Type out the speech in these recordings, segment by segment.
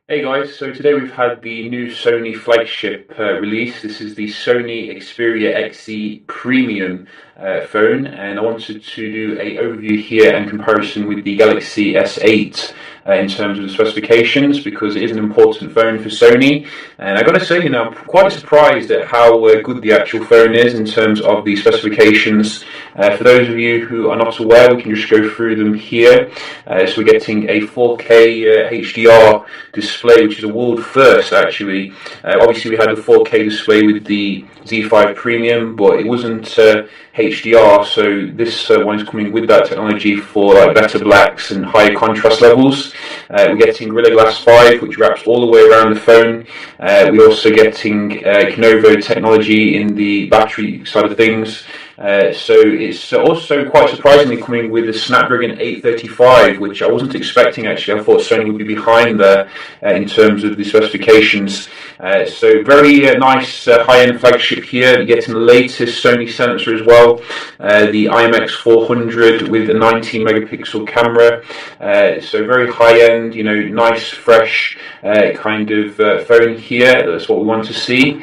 Hey guys, so today we've had the new Sony flagship release. This is the Sony Xperia XZ Premium phone, and I wanted to do a overview here and comparison with the Galaxy S8 in terms of the specifications, because it is an important phone for Sony. And I got to say, I'm quite surprised at how good the actual phone is in terms of the specifications. For those of you who are not aware, we can just go through them here. So we're getting a 4K HDR display, which is a world first actually. Obviously we had a 4K display with the Z5 Premium, but it wasn't HDR, so this one is coming with that technology for like better blacks and higher contrast levels. We're getting Gorilla Glass 5, which wraps all the way around the phone. We're also getting Lenovo technology in the battery side of things. So it's also quite surprisingly coming with the Snapdragon 835, which I wasn't expecting actually. I thought Sony would be behind there in terms of the specifications. So very nice high-end flagship here. You're getting the latest Sony sensor as well, the IMX400 with a 19 megapixel camera. So very high-end, nice, fresh kind of phone here. That's what we want to see.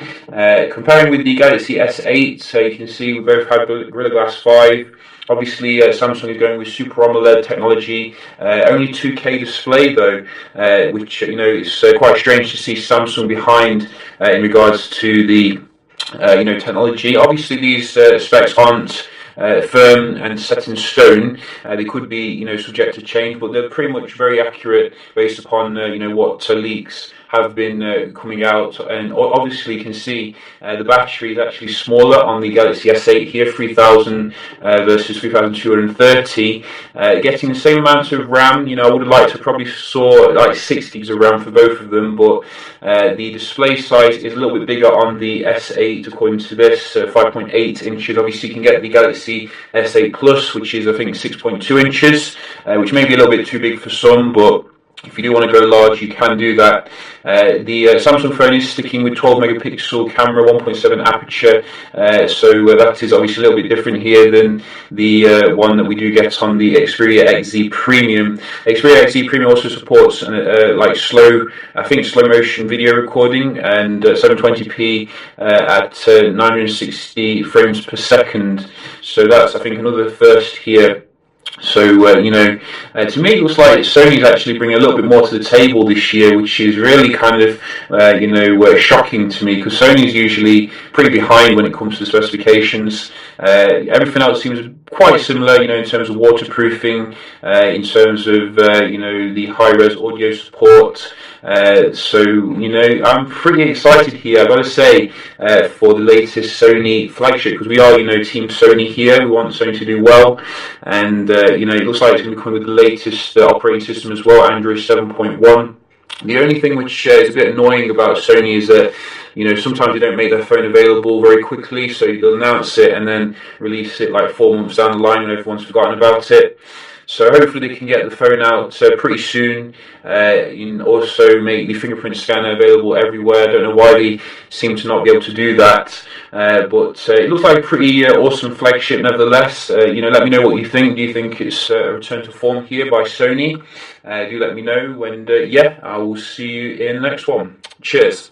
Comparing with the Galaxy S8, you can see we both have Gorilla Glass 5. Obviously, Samsung is going with Super AMOLED technology. Only 2K display though, which is quite strange to see Samsung behind in regards to the technology. Obviously, these specs aren't firm and set in stone. They could be subject to change, but they're pretty much very accurate based upon what leaks have been coming out. And obviously you can see the battery is actually smaller on the Galaxy S8 here, 3000 versus 3230. Getting the same amount of RAM. I would have liked to probably saw like 6 gigs of RAM for both of them, but the display size is a little bit bigger on the S8 according to this, 5.8 inches. Obviously you can get the Galaxy S8 Plus, which is I think 6.2 inches, which may be a little bit too big for some, but if you do want to go large, you can do that. The Samsung phone is sticking with 12 megapixel camera, 1.7 aperture, so that is obviously a little bit different here than the one that we do get on the Xperia XZ Premium. Xperia XZ Premium also supports like slow motion video recording and 720p at 960 frames per second. So that's I think another first here. So, to me it looks like Sony's actually bringing a little bit more to the table this year, which is really kind of, shocking to me, because Sony's usually pretty behind when it comes to the specifications. Everything else seems quite similar, in terms of waterproofing, in terms of, the high-res audio support. I'm pretty excited here, I've got to say, for the latest Sony flagship, because we are, Team Sony here. We want Sony to do well, and it looks like it's going to be coming with the latest operating system as well, Android 7.1. The only thing which is a bit annoying about Sony is that sometimes they don't make their phone available very quickly, so they'll announce it and then release it like 4 months down the line when everyone's forgotten about it. So hopefully they can get the phone out pretty soon, and also make the fingerprint scanner available everywhere. I don't know why they seem to not be able to do that, but it looks like a pretty awesome flagship nevertheless. Let me know what you think. Do you think it's a return to form here by Sony? Do let me know, and I will see you in the next one. Cheers.